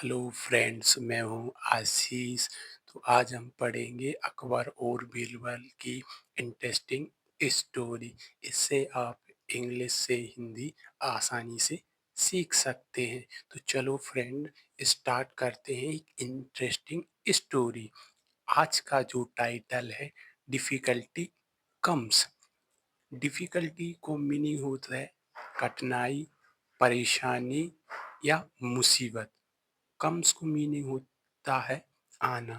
Hello friends, मैं हूँ आशीष। तो आज हम पढ़ेंगे अकबर और बीरबल की इंटरेस्टिंग स्टोरी। इससे आप इंग्लिश से हिंदी आसानी से सीख सकते हैं। तो चलो फ्रेंड, स्टार्ट करते हैं एक इंटरेस्टिंग स्टोरी। आज का जो टाइटल है, डिफ़िकल्टी कम्स। डिफ़िकल्टी को मीनिंग होता है कठिनाई, परेशानी या मुसीबत। कम्स को मीनिंग होता है आना।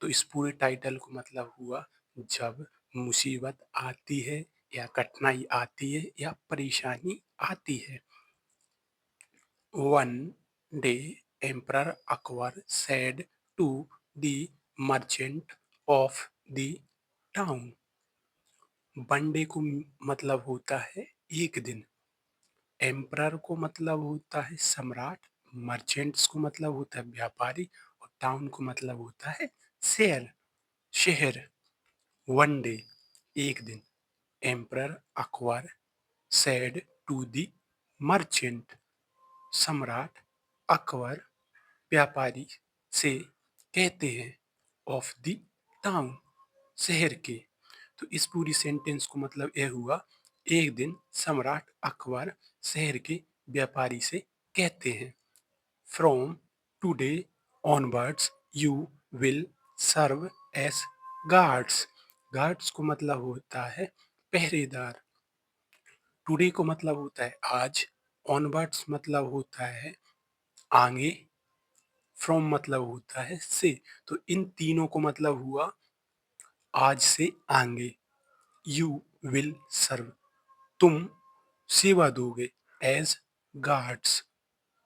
तो इस पूरे टाइटल को मतलब हुआ जब मुसीबत आती है या कठिनाई आती है या परेशानी आती है। One day emperor Akbar said to the merchant of the town. One day को मतलब होता है एक दिन। एम्परर को मतलब होता है सम्राट। मर्चेंट्स को मतलब होता है व्यापारी। और टाउन को मतलब होता है शहर। शहर। वन डे एक दिन। Emperor Akbar said to the merchant, सम्राट अकबर व्यापारी से कहते हैं, ऑफ द टाउन, शहर के। तो इस पूरी सेंटेंस को मतलब यह हुआ, एक दिन सम्राट अकबर शहर के व्यापारी से कहते हैं, from today onwards you will serve as guards. Guards को मतलब होता है पहरेदार। टुडे को मतलब होता है आज। ऑनवर्ड्स मतलब होता है आगे। फ्रॉम मतलब होता है से। तो इन तीनों को मतलब हुआ आज से आगे। यू विल सर्व, तुम सेवा दोगे, एज गार्ड्स,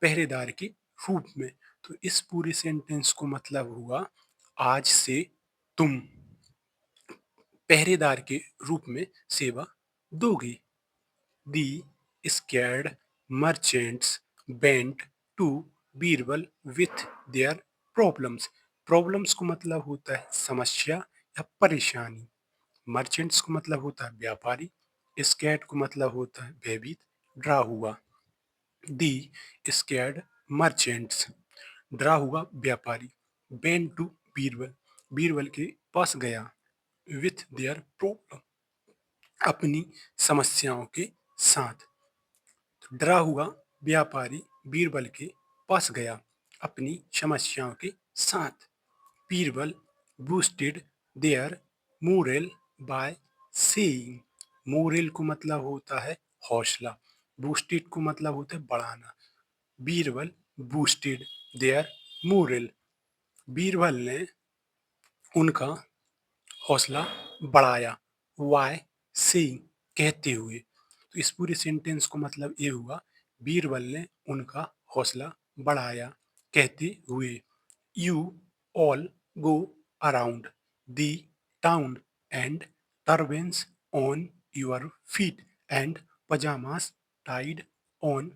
पहरेदार के रूप में। तो इस पूरे सेंटेंस को मतलब हुआ आज से तुम पहरेदार के रूप में सेवा दोगे। The scared merchants went to Birbal with their problems. Problems को मतलब होता है समस्या या परेशानी। मर्चेंट्स को मतलब होता है व्यापारी। स्कैर्ड को मतलब होता है भयभीत, डरा हुआ। दी स्कैर्ड मर्चेंट्स, डरा हुआ व्यापारी, बेन टू बीरबल, बीरबल के पास गया, विथ देयर प्रॉब्लम, अपनी समस्याओं के साथ। तो डरा हुआ व्यापारी बीरबल के पास गया अपनी समस्याओं के साथ। Birbal boosted their morale by saying. Morale को मतलब होता है हौसला। बूस्टेड को मतलब होता है बढ़ाना। Birbal boosted their morale, Birbal ने उनका हौसला बढ़ाया। वाई सेइंग, कहते हुए। तो इस पूरे सेंटेंस को मतलब ये हुआ, बीरबल ने उनका हौसला बढ़ाया कहते हुए। You all go around the town and turbans on your feet and pyjamas tied on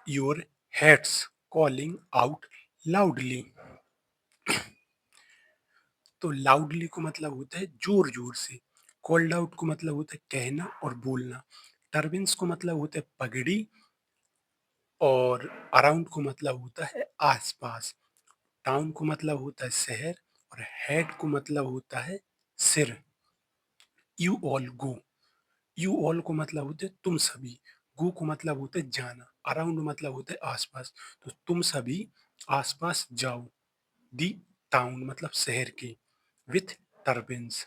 your heads, calling out loudly. तो लाउडली को मतलब होता है जोर जोर से। कॉल्ड आउट को मतलब होता है कहना और बोलना। टर्बिन्स को मतलब होता है पगड़ी। और अराउंड को मतलब होता है आसपास। टाउन को मतलब होता है शहर। और हेड को मतलब होता है सिर। You all go, you all को मतलब होता है तुम सभी। गो को मतलब होता है जाना। अराउंड मतलब होता है आसपास। तो तुम सभी आसपास जाओ। दी टाउन मतलब शहर के। विथ टर्बिन्स,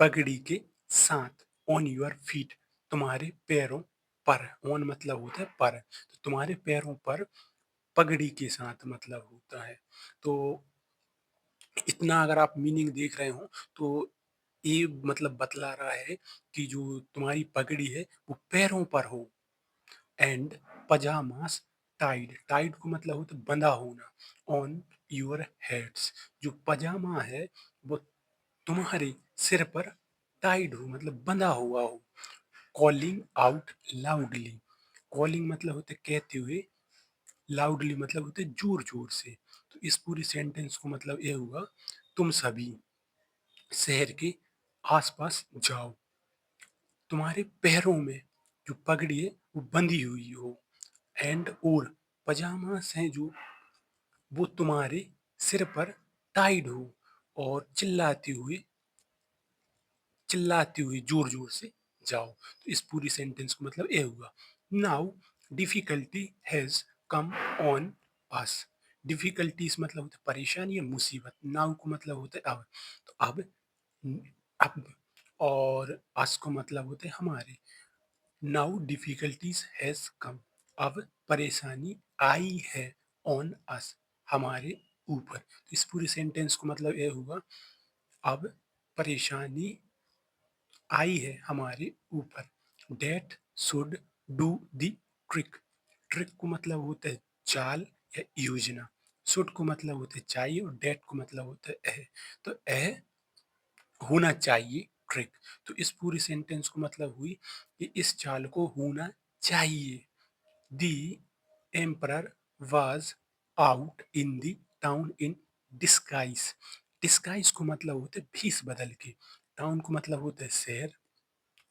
पगड़ी के साथ। ऑन योर फीट, तुम्हारे पैरों पर। ऑन मतलब होता है पर। तो तुम्हारे पैरों पर पगड़ी के साथ मतलब होता है। तो इतना अगर आप मीनिंग देख रहे हो तो ये मतलब बतला रहा है कि जो तुम्हारी पगड़ी है वो पैरों पर हो। एंड पजामास टाइड, टाइड को मतलब होता है बंधा होना। ऑन योर हेड्स, जो पजामा है वो तुम्हारे सिर पर टाइड हो मतलब बंधा हुआ हो। कॉलिंग आउट लाउडली, कॉलिंग मतलब होता है कहते हुए। लाउडली मतलब होता है जोर जोर से। तो इस पूरी सेंटेंस को मतलब ये हुआ, तुम सभी शहर के आसपास जाओ, तुम्हारे पैरों में जो पगड़ी है वो बंधी हुई हो। एंड और पजामास हैं जो वो तुम्हारे सिर पर टाइड हो और चिल्लाते हुए जोर जोर से जाओ। तो इस पूरी सेंटेंस को मतलब ये हुआ, now difficulty has come on us. Difficulties मतलब होता है परेशानी या मुसीबत, नाउ को मतलब होता है अब। तो अब और अस को मतलब होते हैं हमारे। नाउ डिफिकल्टीज हैज कम, अब परेशानी आई है, ऑन अस हमारे ऊपर। तो इस पूरी सेंटेंस को मतलब ये हुआ, अब परेशानी आई है हमारे ऊपर। That should do the trick. Trick को मतलब होता है चाल या योजना। शुड को मतलब होता है चाहिए और डेट को मतलब होता है तो होना चाहिए ट्रिक। तो इस पूरी सेंटेंस को मतलब हुई कि इस चाल को होना चाहिए। The emperor was out in the town in disguise. Disguise को मतलब होता है भेष बदल के। टाउन को मतलब होता है शहर,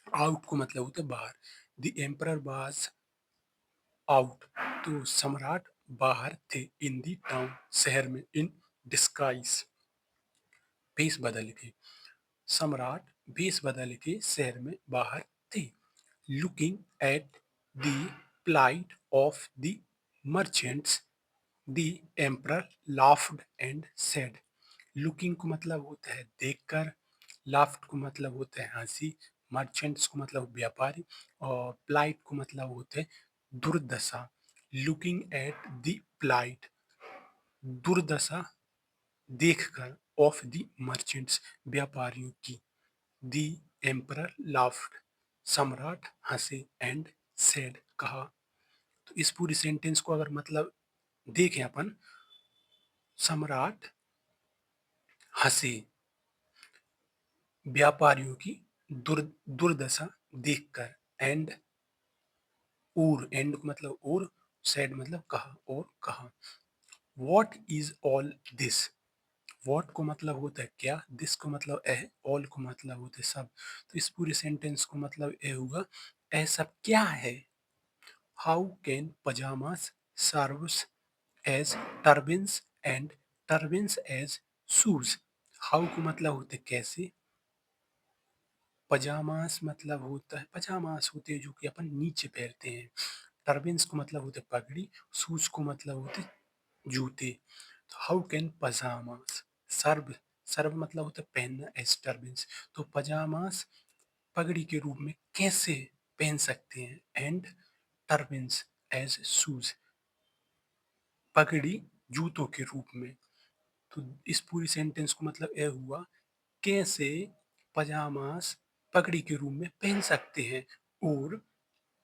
आउट को मतलब होता है बाहर। द एम्परर वाज आउट, तो सम्राट बाहर थे, इन दी टाउन शहर में, इन डिस्गाइज भेष बदल के। सम्राट भेष बदल के शहर में बाहर थे। Looking at the plight of the merchants the emperor laughed and said. Looking को मतलब होता है देखकर, लाफ्ट को मतलब होता है हंसी, मर्चेंट्स को मतलब व्यापारी, और प्लाइट को मतलब होता है दुर्दशा। लुकिंग एट द प्लाइट, दुर्दशा देखकर, ऑफ द मर्चेंट्स व्यापारियों की। द एम्परर लाफ्ड, सम्राट हंसे, एंड सेड कहा। तो इस पूरी सेंटेंस को अगर मतलब देखें अपन, सम्राट हंसे व्यापारियों की दुर्दशा देखकर, एंड एंड को मतलब और, सैड मतलब कहा और कहा। What is all this. What को मतलब होता है क्या, दिस को मतलब है, ऑल को मतलब होता है सब। तो इस पूरे सेंटेंस को मतलब ये हुआ, यह सब क्या है। How can pyjamas serves as turbans and turbans as shoes. How को मतलब होते हैं कैसे, पजामास मतलब होता है, पजामास होते हैं जो कि अपन नीचे पहनते हैं। टर्बिन्स को मतलब होते हैं पगड़ी, शूज को मतलब होते हैं जूते। तो हाउ कैन पजामास सर्व, सर्व मतलब होता है पहनना, एज टर्बिन्स, तो पजामास पगड़ी के रूप में कैसे पहन सकते हैं, एंड टर्बिन्स एज शूज, पगड़ी जूतों के रूप में। तो इस पूरी सेंटेंस को मतलब यह हुआ, कैसे पजामास पगड़ी के रूप में पहन सकते हैं और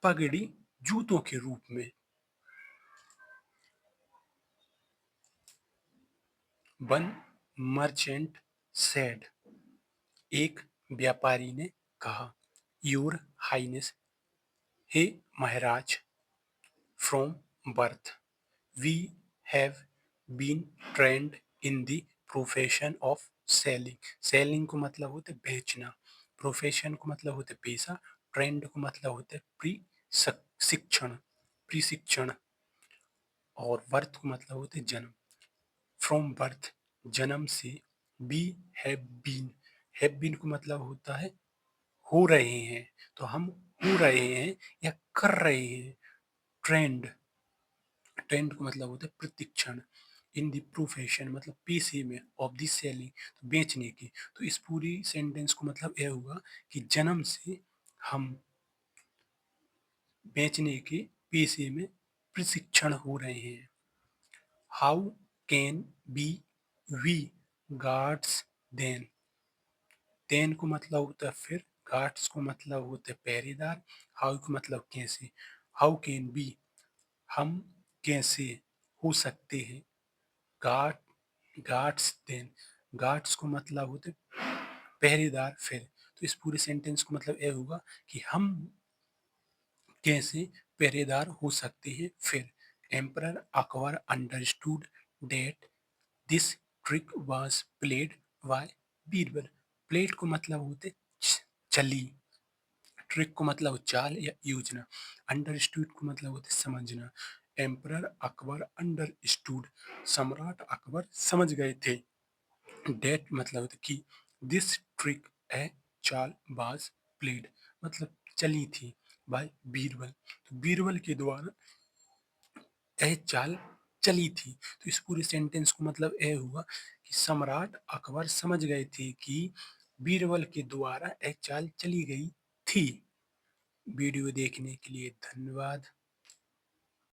पगड़ी जूतों के रूप में। वन मर्चेंट सेड, एक व्यापारी ने कहा, योर हाइनेस, हे महाराज, from birth we have been trained in the profession of selling. Selling को मतलब होता है बेचना, प्रोफेशन को मतलब होता है पेशा, ट्रेंड को मतलब होता है शिक्षण, प्रशिक्षण, और बर्थ को मतलब होता है जन्म। फ्रॉम बर्थ जन्म से, बी हैव बीन को मतलब होता है हो रहे हैं, तो हम हो रहे हैं या कर रहे हैं। ट्रेंड, ट्रेंड को मतलब होता है प्रशिक्षण, इन द प्रोफेशन मतलब पेशे में, ऑफ द सेलिंग तो बेचने की। तो इस पूरी सेंटेंस को मतलब यह हुआ कि जन्म से हम बेचने के पेशे में प्रशिक्षण हो रहे हैं। How can be we guards then, then को मतलब होता है फिर, गार्ड्स को मतलब होता है पहरेदार, हाउ को मतलब कैसे। हाउ कैन बी हम कैसे हो सकते हैं, गार्ड गार्ड्स देन, गार्ड्स को मतलब होते पहरेदार फिर। तो इस पूरे सेंटेंस को मतलब यह होगा कि हम कैसे पहरेदार हो सकते हैं फिर। Emperor Akbar understood that this trick was played by Birbal. Played को मतलब होते चली, ट्रिक को मतलब चाल या योजना, अंडरस्टूड को मतलब होते समझना, एम्परर अकबर अंडरस्टूड, सम्राट अकबर समझ गए थे। डेट मतलब कि this trick A Chaalbaaz played, मतलब चली थी बाय बीरबल, तो बीरबल के द्वारा यह चाल चली थी। तो इस पूरे सेंटेंस को मतलब यह हुआ कि सम्राट अकबर समझ गए थे कि बीरबल के द्वारा यह चाल चली गई थी। वीडियो देखने के लिए धन्यवाद।